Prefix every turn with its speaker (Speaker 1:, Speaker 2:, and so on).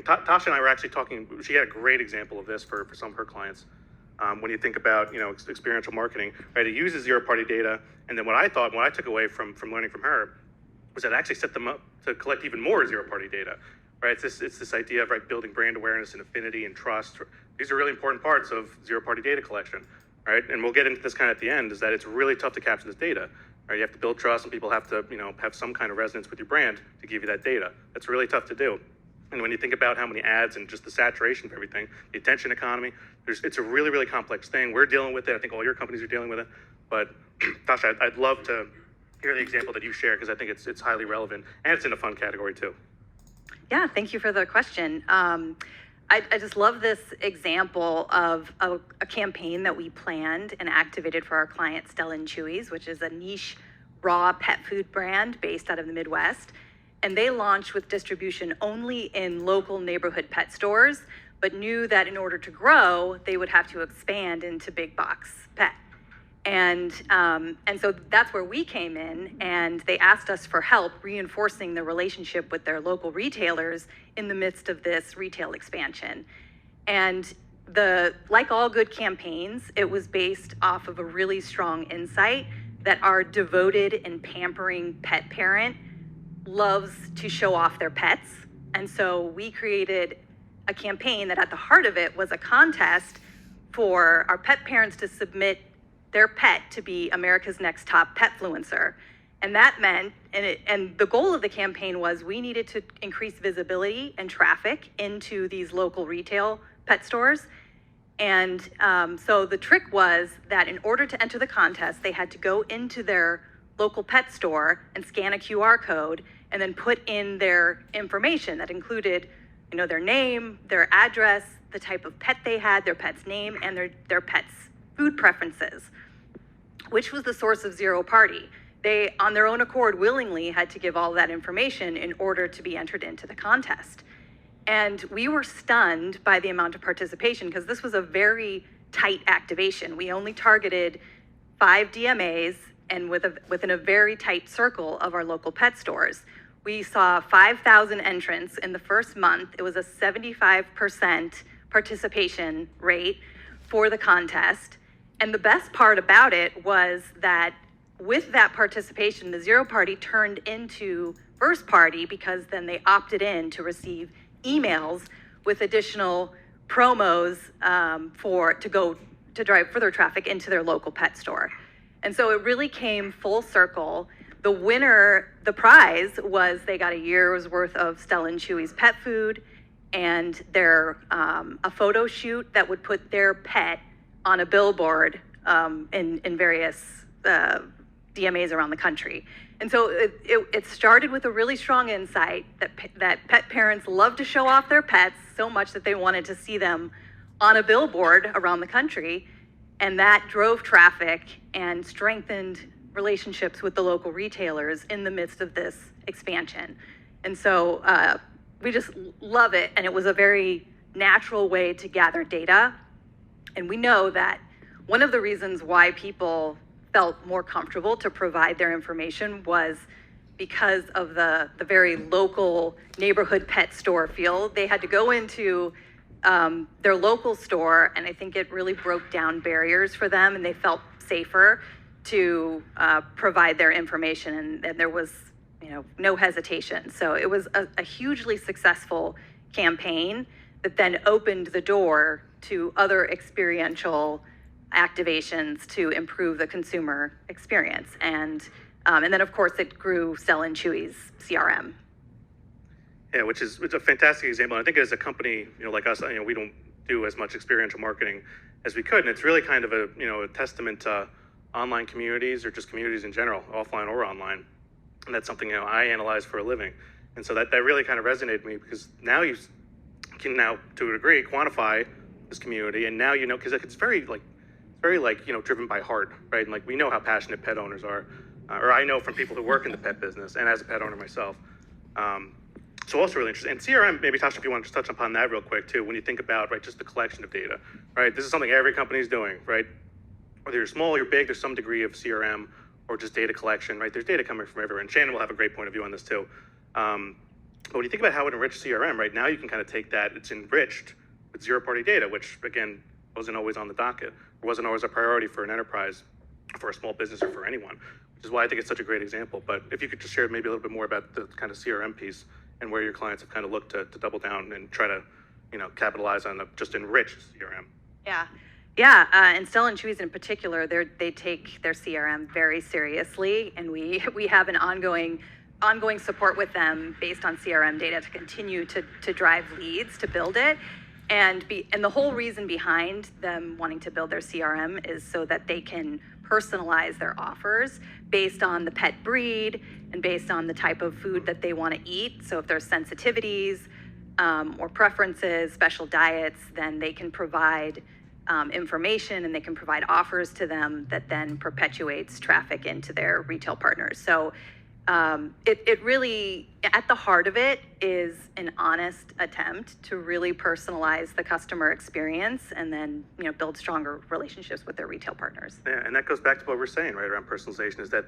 Speaker 1: Tasha and I were actually talking, she had a great example of this for some of her clients. When you think about, experiential marketing, right? It uses zero-party data. And then what I took away from learning from her was that it actually set them up to collect even more zero-party data, right? It's this idea of, right, building brand awareness and affinity and trust. These are really important parts of zero-party data collection, right? And we'll get into this kind of at the end, is that it's really tough to capture this data, right? You have to build trust, and people have to, have some kind of resonance with your brand to give you that data. That's really tough to do. And when you think about how many ads and just the saturation of everything, the attention economy, it's a really, really complex thing. We're dealing with it. I think all your companies are dealing with it. But Tasha, I'd love to hear the example that you share, because I think it's highly relevant, and it's in a fun category too.
Speaker 2: Yeah, thank you for the question. I just love this example of a campaign that we planned and activated for our client, Stella and Chewy's, which is a niche raw pet food brand based out of the Midwest. And they launched with distribution only in local neighborhood pet stores, but knew that in order to grow, they would have to expand into big box pet. And so that's where we came in, and they asked us for help reinforcing the relationship with their local retailers in the midst of this retail expansion. And like all good campaigns, it was based off of a really strong insight that our devoted and pampering pet parent loves to show off their pets. And so we created a campaign that at the heart of it was a contest for our pet parents to submit their pet to be America's Next Top Petfluencer. And that meant, and the goal of the campaign was we needed to increase visibility and traffic into these local retail pet stores. And so the trick was that in order to enter the contest, they had to go into their local pet store and scan a QR code and then put in their information that included, their name, their address, the type of pet they had, their pet's name, and their pet's food preferences, which was the source of zero party. They, on their own accord, willingly had to give all that information in order to be entered into the contest. And we were stunned by the amount of participation, because this was a very tight activation. We only targeted 5 DMAs and within a very tight circle of our local pet stores. We saw 5,000 entrants in the first month. It was a 75% participation rate for the contest. And the best part about it was that with that participation, the zero party turned into first party, because then they opted in to receive emails with additional promos to drive further traffic into their local pet store. And so it really came full circle. The winner, the prize was they got a year's worth of Stella and Chewy's pet food, and a photo shoot that would put their pet on a billboard in various DMAs around the country. And so it started with a really strong insight that pet parents love to show off their pets so much that they wanted to see them on a billboard around the country. And that drove traffic and strengthened relationships with the local retailers in the midst of this expansion. And so we just love it. And it was a very natural way to gather data. And we know that one of the reasons why people felt more comfortable to provide their information was because of the very local neighborhood pet store feel. They had to go into their local store, and I think it really broke down barriers for them, and they felt safer to provide their information, and there was no hesitation. So it was a hugely successful campaign that then opened the door to other experiential activations to improve the consumer experience. And then of course it grew Stella and Chewy's CRM.
Speaker 1: Yeah, it's a fantastic example. I think as a company, like us, we don't do as much experiential marketing as we could. And it's really kind of a testament to online communities, or just communities in general, offline or online. And that's something, I analyze for a living. And so that really kind of resonated with me, because now you can to a degree quantify this community. And now, because it's very driven by heart, right? And we know how passionate pet owners are, or I know from people who work in the pet business, and as a pet owner myself. So also really interesting. And CRM, maybe Tasha, if you want to just touch upon that real quick too, when you think about, right, just the collection of data, right? This is something every company is doing, right? Whether you're small or you're big, there's some degree of CRM or just data collection, right? There's data coming from everywhere. And Shannon will have a great point of view on this too. But when you think about how it enriched CRM, right now you can kind of take that, it's enriched with zero-party data, which again, wasn't always on the docket, wasn't always a priority for an enterprise, for a small business, or for anyone, which is why I think it's such a great example. But if you could just share maybe a little bit more about the kind of CRM piece and where your clients have kind of looked to double down and try to, capitalize on the just enriched CRM.
Speaker 2: Yeah, and Stella and Chewy's in particular, they take their CRM very seriously, and we have an ongoing support with them based on CRM data to continue to drive leads, to build it. And the whole reason behind them wanting to build their CRM is so that they can personalize their offers based on the pet breed and based on the type of food that they want to eat. So if there's sensitivities or preferences, special diets, then they can provide information, and they can provide offers to them that then perpetuates traffic into their retail partners. So it really, at the heart of it, is an honest attempt to really personalize the customer experience and then build stronger relationships with their retail partners.
Speaker 1: Yeah, and that goes back to what we're saying, right, around personalization, is that